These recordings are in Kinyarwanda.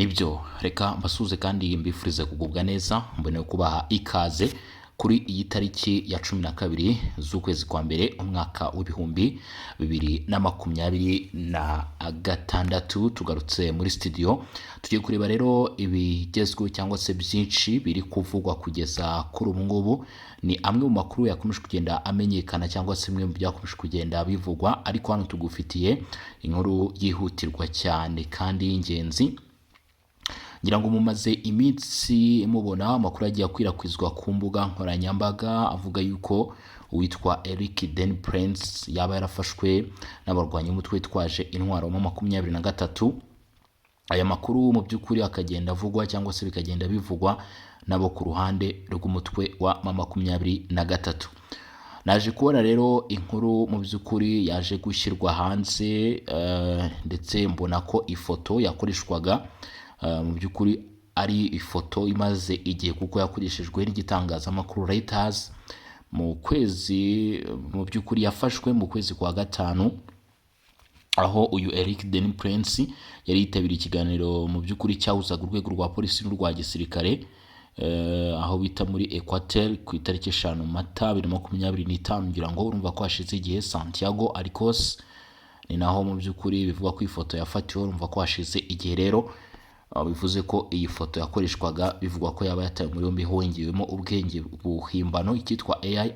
nibyo reka mbasuze kandi mbifurize kugubwa neza mbone kubaha ikaze kuri iyi tariki ya 12 z'ukwezi kwa mbere umwaka w'ibihumbi 2026 tugarutse muri studio tugiye kureba rero ibigezweho cyangwa se byinshi biri kuvugwa kugeza kuri ubu ngubu. Ni amwe mu makuru yakomeje kugenda amenyekana cyangwa se mwe mu byakomeje kugenda bivugwa, ariko hano tugufitiye inkuru yihutirwa cyane kandi y'ingenzi. Ngira ngo mumaze iminsi mubona amakuru agiye akwirakwizwa ku mbuga nkoranyambaga avuga yuko uwitwa Eric Den Prince yaba yarafashwe n'abarwanyi umutwe witwaje intwaro mu 23. Aya makuru mu by'ukuri akagenda avugwa cyangwa se bikagenda bivugwa nabo ku ruhande rw'umutwe wa 23. Naje kubona rero inkuru mu by'ukuri yaje gushyirwa hanze, ndetse mbona ko ifoto yakoreshwaga mu by'ukuri ari ifoto imaze igihe kuko yakoreshejwe n'igitangazamakuru Reuters mu by'ukuri yafashwe mu kwezi kwa gatanu, aho uyu Eric Den Prince yari yitabiriye ikiganiro mu by'ukuri cyahuzaga urwego rwa polisi n'urwa gisirikare, aho bita muri Equateur ku itariki 5 Mata 2025. ngira ngo urumva ko hashize igihe. Santiago Arcos ni naho mu by'ukuri bivuga ko ifoto yafatiwe, urumva ko hashize igihe rero. Bivuze ko iyi foto yakoreshwaga bivugwa ko yaba yatawe muri yombi hongewemo ubwenge buhimbano icyitwa AI,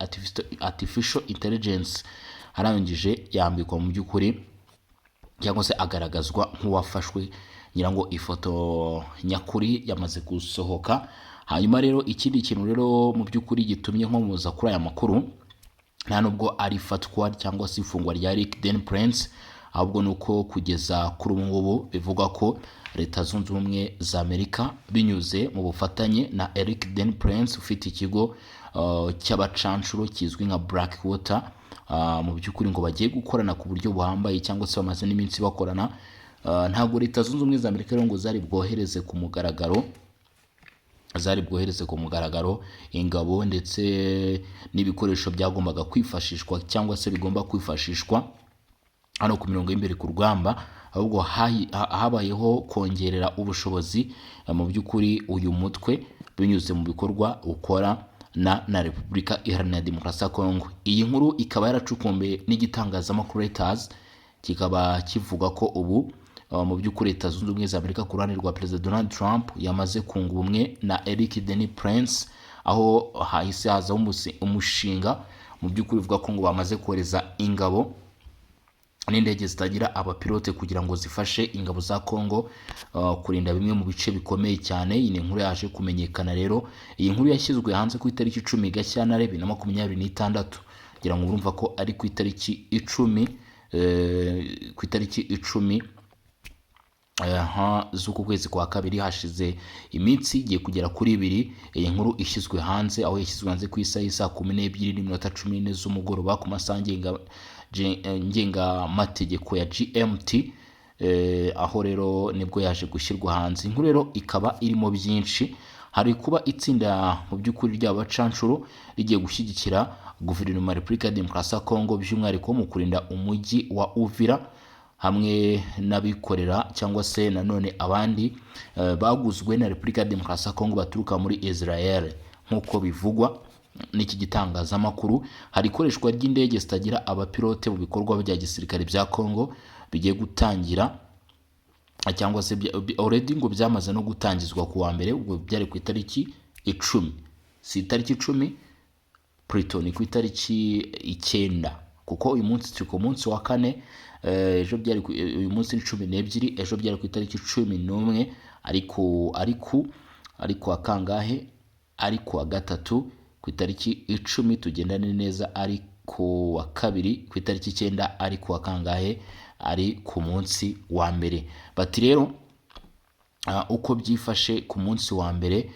artificial intelligence. Harangije yambikwa mu by'ukuri cyangwa se agaragazwa nk'uwafashwe. Ngira ngo ifoto nyakuri yamaze gusohoka. Hanyuma rero ikindi kintu rero mu by'ukuri gitumye nkomuza kuri aya makuru nta nubwo ari fatwa cyangwa se ifungwa rya Eric Den Prince, ahubwo nuko kugeza kuri ubu ngubu bivugwa ko Leta Zunze Ubumwe za Amerika binyuze mu bufatanye na Eric Den Prince ufite ikigo cy'abacanshuro kizwi nka Blackwater, mu by'ukuri ngo bagiye gukorana ku buryo buhambaye cyangwa se bamaze n'iminsi bakorana. Ntabwo Leta Zunze Ubumwe za Amerika rero ngo zari bwohereze ku mugaragaro ingabo ndetse n'ibikoresho byagombaga kwifashishwa cyangwa se bigomba kwifashishwa hano ku mirongo y'imbere ku rugamba, ahubwo habayeho kongerera ubushobozi mu by'ukuri uyu mutwe binyuze mu bikorwa ukora na Repubulika Iharanira Demokarasi ya Kongo. Iyi nkuru ikaba yaracukumbuye n'igitangazamakuru Reuters, kikaba kivuga ko ubu mu by'ukuri Leta Zunze Ubumwe za Amerika ku ruhande rwa Perezida Donald Trump yamaze kunga ubumwe na Eric Den Prince, aho hahise hazaho umushinga mu by'ukuri uvuga ko ngo bamaze kohereza ingabo n'indege zitagira abapilote kugira ngo zifashe ingabo za Kongo kurinda bimwe mu bice bikomeye cyane. Iyi ni inkuru yaje kumenyekana rero. Iyi nkuru yashyizwe hanze ku itariki 10 Gashyantare 2026. Kugira ngo urumva ko ari ku itariki 10 z'uku kwezi kwa kabiri, hashize iminsi igiye kugera kuri 2 iyi nkuru ishyizwe hanze, aho yashyizwe hanze ku isaha 12:14 z'umugoroba ku masaha ngengamategeko ya GMT, aho rero nibwo yaje gushyirwa hanze. Inkuru rero ikaba irimo byinshi. Hari kuba itsinda mu by'ukuri ry'abacanshuro rigiye gushyigikira guverinoma ya Repubulika ya Demokarasi ya Kongo, by'umwihariko mu kurinda umujyi wa Uvira, hamwe n'abikorera cyangwa se nanone abandi baguzwe na Repubulika ya Demokarasi ya Kongo baturuka muri Israel nk'uko bivugwa n'iki gitangazamakuru. Hari ikoreshwa ry'indege zitagira abapilote mu bikorwa bya gisirikare bya Kongo bigiye gutangira cyangwa se already ngo byamaze no gutangizwa ku wa mbere, ubwo byari ku itariki 10, si itariki 10 Pluton, ku itariki 9, kuko uyu munsi turi ku munsi wa 4. Uyu munsi ni 12, ejo byari ku itariki 11, ariko akangahe ari ku wa gatatu ku itariki 10 tugendane neza, ari ku wa kabiri ku itariki 9, ari ku wa kangahe ari ku munsi wa mbere. Bati rero uko byifashe ku munsi wa mbere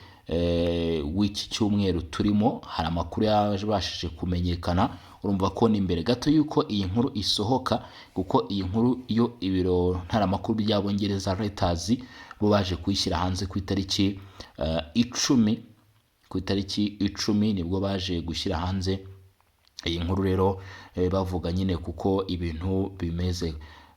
w'iki cyumweru turimo, hari amakuru yabashije kumenyekana. Urumva ko ni imbere gato yuko iyi nkuru isohoka, kuko iyi nkuru iyo ibiro ntaramakuru by'Abongereza Reuters bo baje kuyishyira hanze ku itariki 10. Ku itariki 10 nibwo baje gushyira hanze iyi nkuru rero, bavuga nyine kuko ibintu bimeze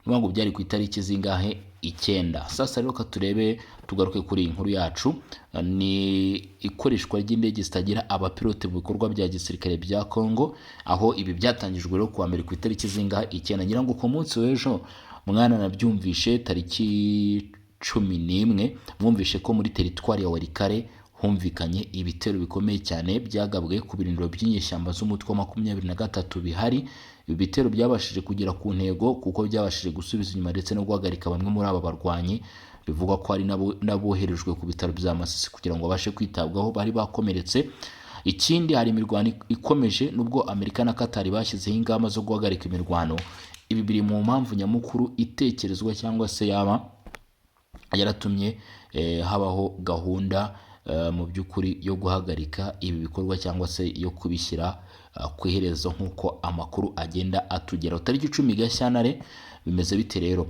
ngo byari ku itariki zingahe 9. Sasa rero katurebe tugaruke kuri inkuru yacu, ni ikoreshwa ry'indege zitagira abapilote mu bikorwa bya gisirikare bya Congo, aho ibi byatangijwe rero kuwa mbere ku itariki zingahe 9. ngira ngo ku munsi w'ejo mwana nabyumvishe tariki 11 mwumvishe ko muri teritwari ya Walikale humvikanye ibitero bikomeye cyane byagabwe ku birindiro by'inyeshyamba z'umutwe wa 23 bihari. Ibi bitero byabashije kugera ku ntego kuko byabashije gusubiza inyuma ndetse no guhagarika bamwe muri aba barwanyi, bivugwa ko ari naboherejwe ku bitaro bya Masisi kugira ngo babashe kwitabwaho, bari bakomeretse. Ikindi, hari imirwano ikomeje nubwo Amerika na Qatar bashyizeho ingamba zo guhagarika imirwano. Ibi biri mu mpamvu nyamukuru itekerezwa cyangwa se yaba yaratumye habaho gahunda mu by'ukuri yo guhagarika ibi bikorwa cyangwa se yo kubishyira ku iherezo nk'uko amakuru agenda atugera. Tariki 10 Gashyantare bimeze bite rero?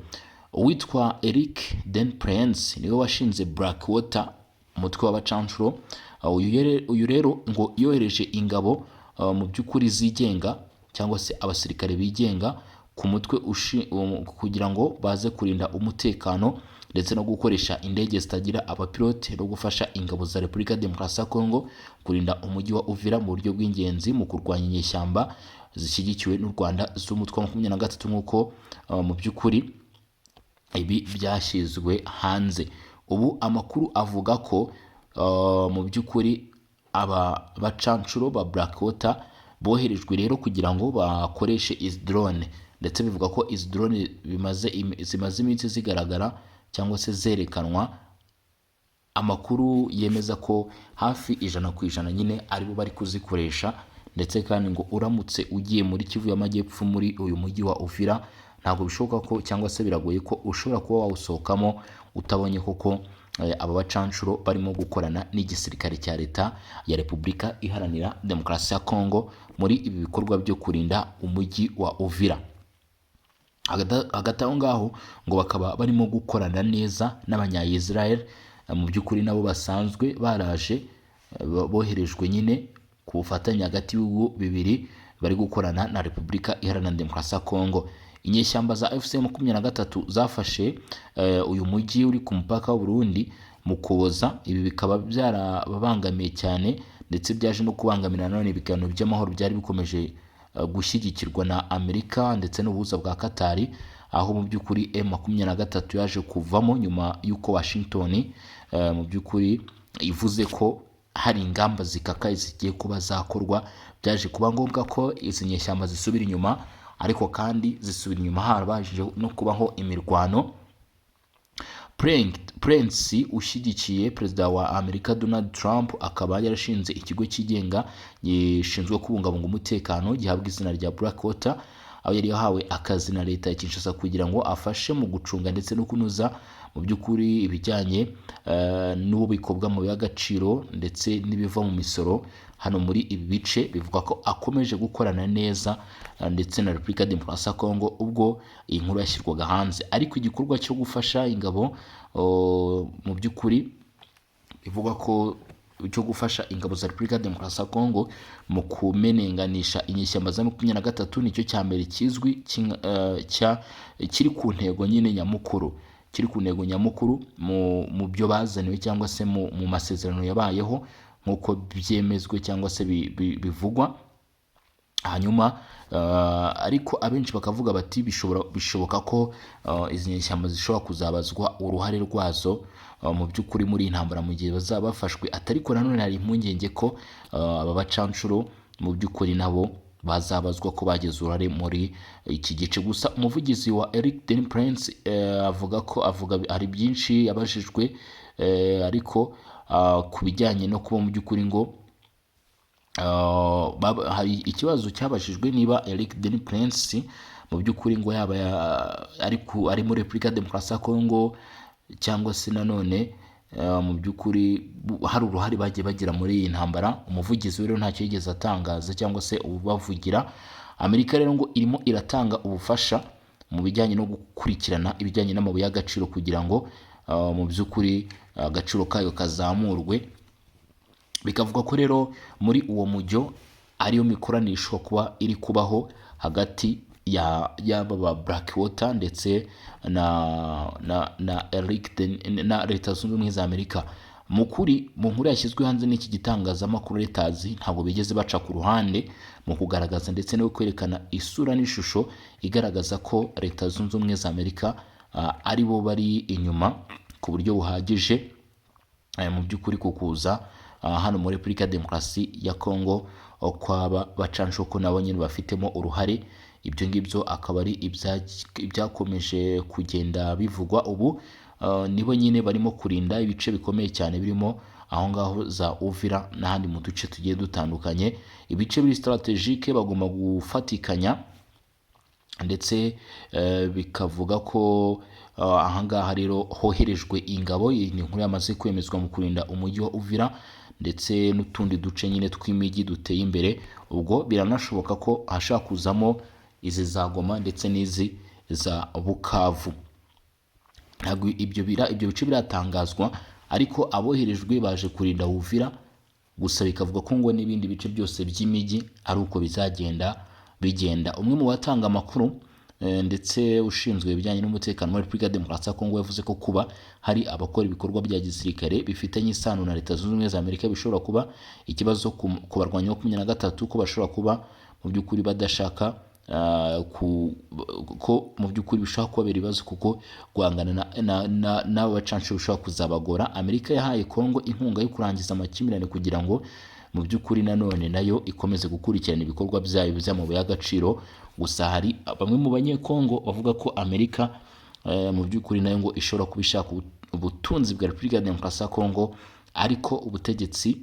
Uwitwa Eric Den Prince niwe washinze Blackwater, umutwe w'abacancuro. Uyu rero ngo yohereje ingabo mu by'ukuri zigenga cyangwa se abasirikare bigenga ku mutwe kugira ngo baze kurinda umutekano ndetse no gukoresha indege zitagira abapilote no gufasha ingabo za Repubulika Demokarasi ya Kongo kurinda umujyi wa Uvira mu buryo bw'ingenzi mu kurwanya inyeshyamba zishyigikiwe n'u Rwanda z'umutwe wa 23 nk'uko mu by'ukuri ibi byashyizwe hanze. Ubu amakuru avuga ko mu by'ukuri aba bacancuro ba Blackwater boherejwe rero kugira ngo bakoreshe izi drone, ndetse bivuga ko izi drone zimaze iminsi zigaragara cyangwa se zerekanwa. Amakuru yemeza ko hafi 100% nyine aribo bari kuzikoresha, ndetse kandi ngo uramutse ugiye muri Kivu y'Amajyepfo muri uyu mujyi wa Uvira ntabwo bishoboka ko cyangwa se biragoye ko ushobora kuba wawusohokamo utabonye koko aba bacancuro barimo gukorana n'igisirikare cya leta ya Repubulika Iharanira Demokarasi ya Kongo muri ibi bikorwa byo kurinda umujyi wa Uvira. Hagati aho ngaho ngo bakaba barimo gukorana neza n'abanya-Israel, mu by'ukuri nabo basanzwe baraje boherejwe nyine ku bufatanye hagati y'ibihugu bibiri bari gukorana na Repubulika Iharanira Demokarasi ya Kongo. Inyeshyamba za FC23 zafashe uyu mujyi uri ku mupaka w'u Burundi mu Kuboza. Ibi bikaba byarababangamiye cyane ndetse byaje no kubangamira none ibiganiro by'amahoro byari bikomeje gushyigikirwa na Amerika ndetse n'ubuhuza bwa Qatar, aho mu by'ukuri M23 yaje kuvamo nyuma y'uko Washington mu by'ukuri ivuze ko hari ingamba zikakaye zigiye kuba zakorwa. Byaje kuba ngombwa ko izi nyeshyamba zisubira inyuma, ariko kandi zisubira inyuma harabashije no kubaho imirwano. Prince ushyigikiye perezida wa Amerika Donald Trump akaba yarashinze ikigo cyigenga gishinzwe kubungabunga umutekano gihabwa izina rya Blackwater, aho yari yahawe akazi na leta ya Kinshasa kugira ngo afashe mu gucunga ndetse no kunoza mu by'ukuri ibijyanye n'ububiko bw'amabuye y'agaciro ndetse n'ibiva mu misoro hano muri ibi bice. Bivuga ko akomeje gukorana neza ndetse na Repubulika Demokarasi ya Kongo ubwo iyi nkuru yashyirwaga hanze. Ariko igikorwa cyo gufasha ingabo mu by'ukuri bivuga ko cyo gufasha ingabo za Repubulika Demokarasi ya Kongo mu kumenenganisha inyeshyamba za 23 nicyo cya mbere kizwi kiri ku ntego nyine nyamukuru, kiri ku ntego nyamukuru mu byo bazaniwe cyangwa se mu masezerano yabayeho nk'uko byemezwe cyangwa se bivugwa. Hanyuma ariko abenshi bakavuga bati bishoboka ko izi nyeshyamba zishobora kuzabazwa uruhare rwazo mu by'ukuri muri intambara mu gihe bazaba bafashwe. Atariko nanone hari impungenge ko aba bacancuro mu by'ukuri nabo bazabazwa ko bagize uruhare muri iki gice. Gusa umuvugizi wa Eric Den Prince avuga hari byinshi yabajijwe, ariko ku bijyanye no kuba mu by'ukuri ngo hari ikibazo cyabajijwe niba Eric Den Prince mu by'ukuri ngo yaba ari muri Repubulika Demokarasi ya Kongo cyangwa se nanone mu by'ukuri hari uruhare bagiye bagira muri iyi ntambara. Umuvugizi rero ntacyo yigeze atangaza cyangwa se ubavugira. Amerika rero ngo irimo iratanga ubufasha mu bijyanye no gukurikirana ibijyanye n'amabuye y'agaciro kugira ngo mu by'ukuri agaciro kayo kazamurwe. Bikavuga ko rero muri uwo mujyo ariyo mikoranire ishobora kuba iri kubaho hagati yaba ba Blackwater ndetse na Leta Zunze Ubumwe za Amerika. Mu nkuru yashyizwe hanze n'iki gitangazamakuru Reuters ntabwo bigeze baca ku ruhande mu kugaragaza ndetse no kwerekana isura n'ishusho igaragaza ko Leta Zunze Ubumwe za Amerika ari bo bari inyuma ku buryo buhagije mu by'ukuri kukuza hano muri Repubulika ya Demokarasi ya Kongo kwaba bacanshoko nabo nyine bafitemo uruhare. Ibyo ngibyo akaba ari ibyakomeje kugenda bivugwa ubu. Nibo nyine barimo kurinda ibice bikomeye cyane birimo aho ngaho za Uvira n'ahandi mu duce tugiye dutandukanye. Ibice biri strategique bagomba gufatikanya ndetse bikavuga ko ahangaha rero hoherejwe ingabo. Iyi ni inkuru yamaze kwemezwa mu kurinda umujyi wa Uvira ndetse n'utundi duce nyine tw'imijyi duteye imbere. Ubwo biranashoboka ko hashaka kuzamo izi za Goma ndetse n'izi za Bukavu. Ntabwo ibyo bice biratangazwa, ariko aboherejwe baje kurinda Uvira gusa bikavuga ko ngo n'ibindi bice byose by'imijyi ari uko bizagenda bigenda. Umwe mu batanga amakuru ndetse ushinzwe ibijyanye n'umutekano muri Repubulika ya Demokarasi ya Kongo yavuze ko kuba hari abakora ibikorwa bya gisirikare bifitanye isano na Leta Zunze Ubumwe za Amerika bishobora kuba ikibazo ku barwanyi ba 23, ko bashobora kuba mu by'ukuri badashaka ko mu by'ukuri bishobora kubabera ibibazo kuko guhangana n'abo bacanshuro bishobora kuzabagora. Amerika yahaye Kongo inkunga yo kurangiza amakimbirane kugira ngo mu by'ukuri nanone nayo ikomeze gukurikirana ibikorwa byayo by'amabuye y'agaciro. Gusa hari bamwe mu banyekongo bavuga ko Amerika mu by'ukuri nayo ngo ishobora kuba ishaka ubutunzi bwa Repubulika ya Demokarasi ya Kongo, ariko ubutegetsi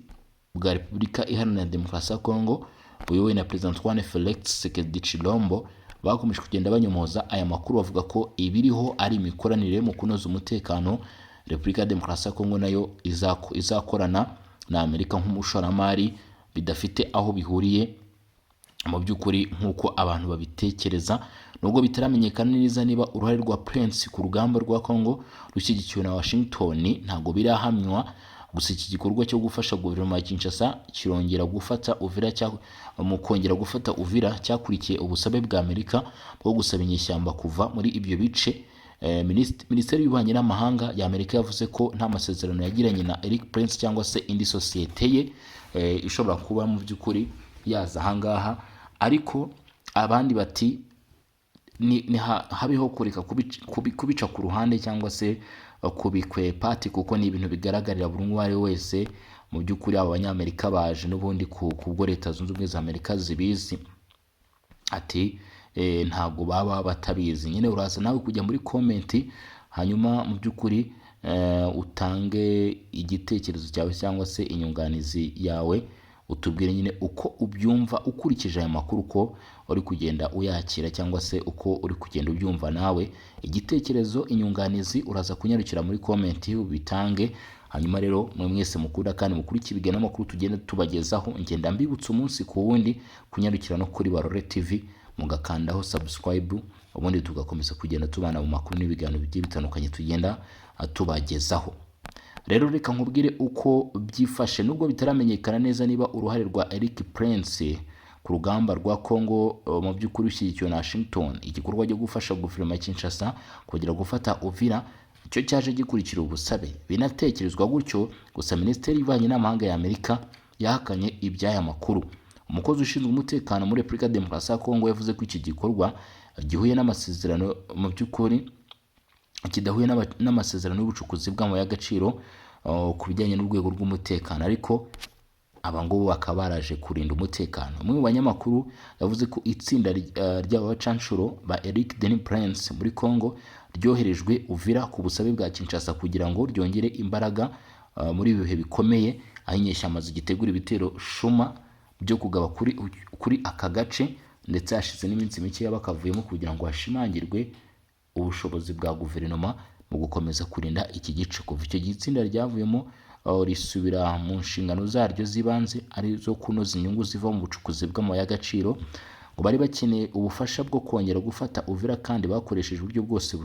bwa Repubulika Iharanira Demokarasi ya Kongo buyobowe na Perezida Antoine Felix Tshisekedi Tshilombo bakomeje kugenda banyomoza aya makuru bavuga ko ibiriho ari imikoranire mu kunoza umutekano. Repubulika ya Demokarasi ya Kongo nayo izakorana na Amerika nk'umushoramari bidafite aho bihuriye mu by'ukuri nk'uko abantu babitekereza. Nubwo bitaramenyekana neza niba uruhare rwa Prince ku rugamba rwa Kongo rushyigikiwe na Washington ntabwo birahamywa. Gusa iki gikorwa cyo gufasha guverinoma ya Kinshasa kirongera gufata Uvira mu kongera gufata Uvira cyakurikiye ubusabe bwa Amerika bwo gusaba inyeshyamba kuva muri ibyo bice. Minisiteri y'Ububanyi n'Amahanga ya Amerika yavuze ko nta masezerano yagiranye na Eric Prince cyangwa se indi sosiyete ye ishobora kuba mu by'ukuri yaza ahangaha, ariko abandi bati habeho kureka kubica ku ruhande cyangwa se kubikwepa kuko ni ibintu bigaragarira buri umwe wese. Mu by'ukuri aba banyamerika baje n'ubundi kubwo Leta Zunze Ubumwe za Amerika zibizi, ati ntabwo baba batabizi. Nyine uraza nawe kujya muri komenti hanyuma mu by'ukuri utange igitekerezo cyawe cyangwa se inyunganizi yawe, utubwire nyine uko ubyumva ukurikije aya makuru, uko uri kugenda uyakira cyangwa se uko uri kugenda ubyumva nawe. Igitekerezo, inyunganizi uraza kunyarukira muri komenti ubitange. Hanyuma rero mwe mwese mukunda kandi mukurikirwe n'amakuru tugenda tubagezaho, ngenda mbibutsa umunsi ku wundi kunyarukira no kuri Barore TV mugakandaho subscribe, ubundi tugakomeza kugenda tubana mu makuru n'ibiganiro bigiye bitandukanye tugenda tubagezaho. Rero reka nkubwire uko byifashe. Nubwo bitaramenyekana neza niba uruhare rwa Eric Prince ku rugamba rwa Kongo mu by'ukuri ushyigikiwe na Washington, igikorwa cyo gufasha guverinoma ya Kinshasa kugira gufata Uvira cyo cyaje gikurikira ubusabe binatekerezwa gutyo. Gusa Minisiteri y'Ububanyi n'Amahanga ya Amerika yahakanye iby'aya makuru. Umukozi ushinzwe umutekano muri Repubulika ya Demokarasi ya Kongo yavuze ko iki gikorwa gihuye n'amasezerano mu by'ukuri kidahuye n'amasezerano y'ubucukuzi bw'amabuye y'agaciro ku bijyanye n'urwego rw'umutekano, ariko abangubu bakaba baraje kurinda umutekano. Umwe mu banyamakuru yavuze ko itsinda ry'abacanshuro ba Eric Denis Prince muri Kongo ryoherejwe Uvira ku busabe bwa Kinshasa kugira ngo ryongere imbaraga muri ibihe bikomeye, aho inyeshyamba zigitegura ibitero shuma byo kugaba kuri aka gace, ndetse hashize n'iminsi mike bakavuyemo kugira ngo hashimangirwe ubushobozi bwa guverinoma mu gukomeza kurinda iki gice. Kuva icyo gitsinda ryavuyemo risubira mu nshingano zaryo z'ibanze ari zo kunoza inyungu ziva mu bucukuzi bw'amabuye y'agaciro. Ngo bari bakeneye ubufasha bwo kongera gufata Uvira kandi bakoresheje uburyo bwose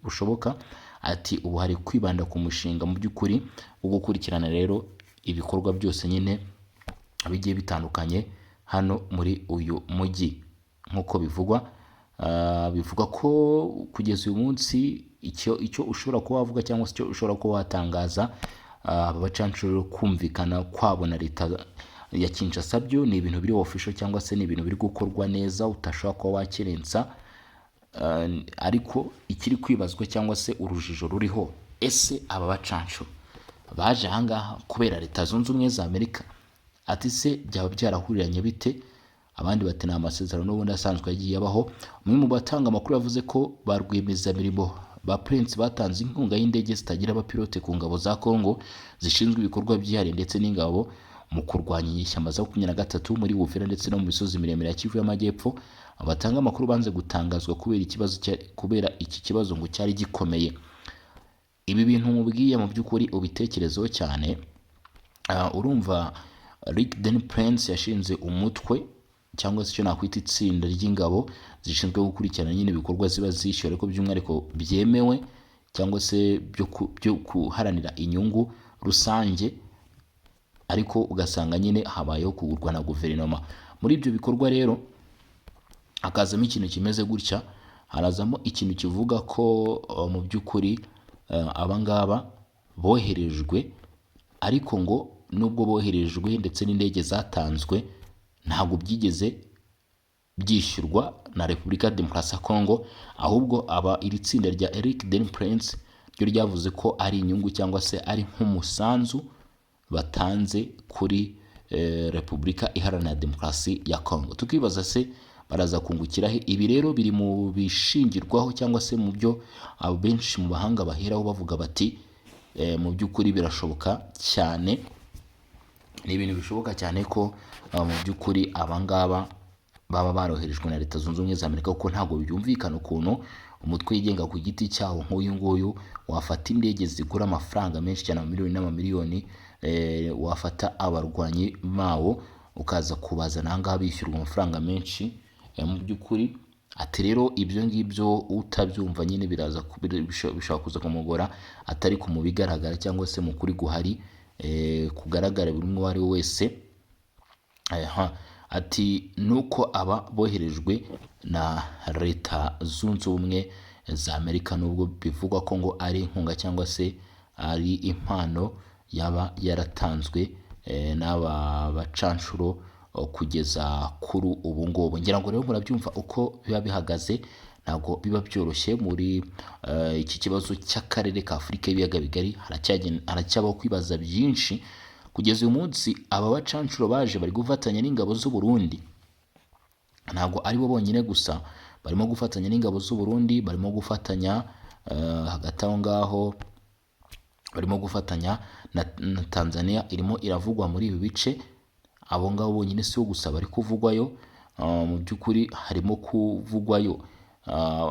bushoboka. Ati ubu hari kwibanda ku mushinga mu by'ukuri wo gukurikirana rero ibikorwa byose nyine bigiye bitandukanye hano muri uyu mujyi nk'uko bivugwa. bivuga ko kugeza uyu munsi icyo ushobora kuba wavuga cyangwa se icyo ushobora kuba watangaza, aba bacancuro kumvikana kwabo na leta ya Kinshasa byo ni ibintu biri official cyangwa se ni ibintu biri gukorwa neza utashobora kuba wakerensa. Ariko ikiri kwibazwa cyangwa se urujijo ruriho, ese aba bacancuro baje ahangaha kubera Leta Zunze Ubumwe za Amerika? Ati se byaba byarahuriranye bite? Abandi bati ni amasezerano n'ubundi asanzwe yagiye abaho. Umwe mu batanga amakuru yavuze ko ba rwiyemezamirimo ba Prince batanze inkunga y'indege zitagira abapilote ku ngabo za Congo zishinzwe ibikorwa byihariye ndetse n'ingabo mu kurwanya inyeshyamba za 23 muri Uvira ndetse no mu misozi miremire ya Kivu y'Amajyepfo. Abatanga amakuru banze gutangazwa kubera iki kibazo ngo cyari gikomeye. Ibi bintu mubwiye mu by'ukuri ubitekerezo cyane. Urumva Rick Den Prince yashinze umutwe cyangwa se icyo nakwita itsinda ry'ingabo zishinzwe gukurikirana nyine ibikorwa ziba zishyura ariko by'umwihariko byemewe cyangwa se byo kuharanira inyungu rusange, ariko ugasanga nyine habayeho kugurwa na guverinoma. Muri ibyo bikorwa rero hakazamo ikintu kimeze gutya, harazamo ikintu kivuga ko mu by'ukuri abangaba boherejwe, ariko ngo nubwo boherejwe ndetse n'indege zatanzwe ntabwo byigeze byishyurwa na Repubulika ya Demokarasi ya Congo, ahubwo iri tsinda rya Eric Den Prince ryo ryavuze ko ari inyungu cyangwa se ari nk'umusanzu batanze kuri Repubulika Iharanira Demokarasi ya Congo. Tukibaza se baraza kungukiraho? Ibi rero biri mu bishingirwaho cyangwa se mu byo benshi mu bahanga baheraho bavuga bati mu by'ukuri birashoboka cyane, ni ibintu bishoboka cyane ko mu by'ukuri abangaba baba baroherejwe na Leta Zunze Ubumwe za Amerika, kuko ntabwo byumvikana ukuntu umutwe yigenga ku giti cyawo nk'uyu nguyu wafata indege zigura amafaranga menshi cyane, amamiliyoni n'amamiliyoni, wafata abarwanyi bawo ukaza kubazana ahangaha bishyurwa amafaranga menshi. Mu by'ukuri ati rero ibyo ngibyo utabyumva nyine bishobora kuza kumugora, atari ku mu bigaragara cyangwa se mu kuri guhari kugaragara buri umwe ari we wese. Ati nuko aba boherejwe na Leta Zunze Ubumwe za Amerika, nubwo bivugwa ko ngo ari inkunga cyangwa se ari impano yaba yaratanzwe n'aba bacanshuro kugeza kuri ubu ngubu. Ngira ngo rero murabyumva uko biba bihagaze, ntabwo biba byoroshye muri iki kibazo cy'akarere ka Afurika y'ibiyaga bigari. Haracyabaho kwibaza byinshi. Kugeza uyu munsi aba bacanshuro baje bari gufatanya n'ingabo z'u Burundi, ntabwo ari bo bonyine gusa, barimo gufatanya n'ingabo z'u Burundi, barimo gufatanya hagati aho ngaho, barimo gufatanya na Tanzania irimo iravugwa muri ibi bice. Abo ngabo bonyine si gusa bari kuvugwayo, mu by'ukuri harimo kuvugwayo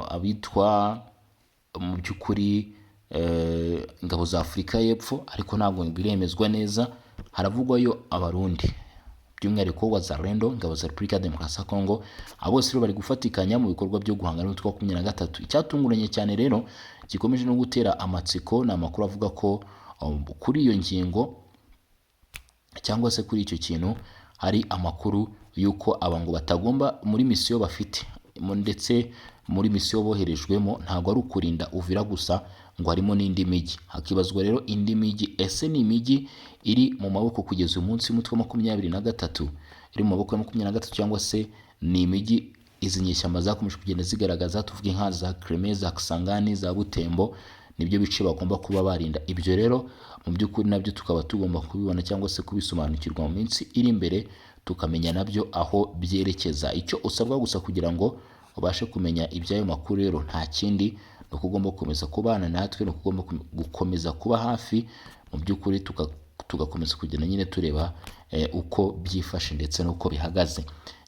abitwa mu by'ukuri ingabo za Afurika y'Epfo, ariko ntabwo biremezwa neza. Haravugwayo Abarundi by'umwihariko Wazalendo, ingabo za Repubulika ya Demokarasi ya Congo. Abo bose rero bari gufatikanya mu bikorwa byo guhangana n'umutwe wa 23. Icyatunguranye cyane rero gikomeje no gutera amatsiko ni amakuru avuga ko kuri iyo ngingo cyangwa se kuri icyo kintu hari amakuru y'uko aba ngo batagomba muri misiyo bafite, ndetse muri misiyo boherejwemo ntabwo ari ukurinda Uvira gusa, ngo harimo n'indi mijyi. Hakibazwa rero indi mijyi, ese ni imijyi iri mu maboko kugeza umunsi y'umutwe wa 23, iri mu maboko ya 23 cyangwa se ni imijyi izi nyeshyamba zakomeje kugenda zigaragaza, tuvuge nka za Kreme, za Kisangani, za Butembo, nibyo bice bagomba kuba barinda. Ibyo rero mu by'ukuri nabyo tukaba tugomba kubibona cyangwa se kubisobanukirwa mu minsi iri imbere, tukamenya nabyo aho byerekeza. Icyo usabwa gusa kugira ngo ubashe kumenya iby'ayo makuru rero nta kindi, ni uko ugomba gukomeza kubana natwe, ni uko ugomba gukomeza kuba hafi, mu by'ukuri tugakomeza kugenda nyine tureba uko byifashe ndetse n'uko bihagaze.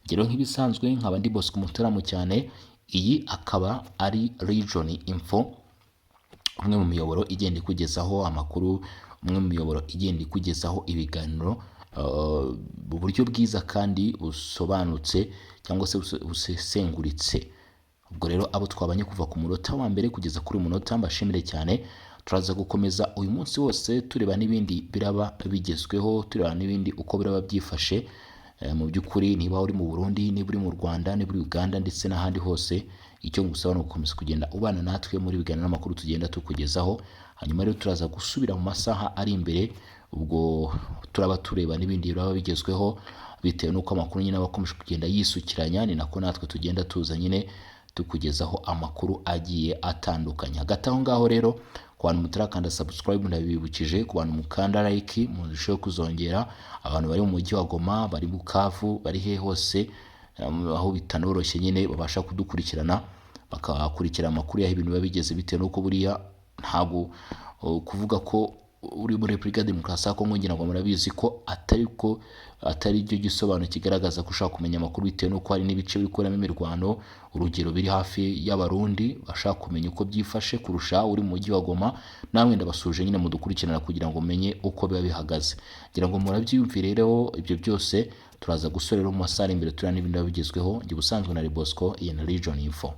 Ngero nk'ibisanzwe nkaba ndi Bosco Mutaramu cyane, iyi akaba ari Region Info, umwe mu miyoboro igenda ikugezaho amakuru, umwe mu miyoboro igenda ikugezaho ibiganiro mu buryo bwiza kandi busobanutse cyangwa se busesenguritse. Ubwo rero abo twabanye kuva ku munota wa mbere kugeza kuri umunota, mbashimire cyane. Turaza gukomeza uyu munsi wose tureba n'ibindi biraba bigezweho, tureba n'ibindi uko biraba byifashe mu by'ukuri, niba uri mu Burundi, niba uri mu Rwanda, niba uri Uganda ndetse n'ahandi hose, icyo ngusaba ni ugukomeza kugenda ubana natwe muri biganiro n'amakuru tugenda tukugezaho. Hanyuma rero turaza gusubira mu masaha ari imbere, ubwo turaba tureba n'ibindi biraba bigezweho bitewe n'uko amakuru nyine aba akomeje kugenda yisukiranya, ni nako natwe tugenda tuza nyine tukugezaho amakuru agiye atandukanye. Hagati aho ngaho rero, ku bantu mutarakanda subscribe ndabibukije, ku bantu mukanda like murusheho kuzongera, abantu bari mu mujyi wa Goma, bari Bukavu, bari he hose aho bitanoroshye nyine babasha kudukurikirana, bakakurikira amakuru y'aho ibintu biba bigeze, bitewe n'uko buriya ntabwo kuvuga ko uri muri Repubulika Demokarasi ya Kongo ngira ngo murabizi ko atari cyo gisobanuro kigaragaza ko ushaka kumenya amakuru, bitewe n'uko hari n'ibice biri kuberamo imirwano, urugero biri hafi y'Abarundi bashaka kumenya uko byifashe kurusha uri mu mujyi wa Goma. Namwe ndabasuje nyine mudukurikirana kugira ngo umenye uko biba bihagaze, ngira ngo murabyiyumvire rero. Ibyo byose turaza gusorera mu masaha imbere turana n'ibindi biba bigezweho. Njye ubusanzwe na Bosco, iyi na Region Info.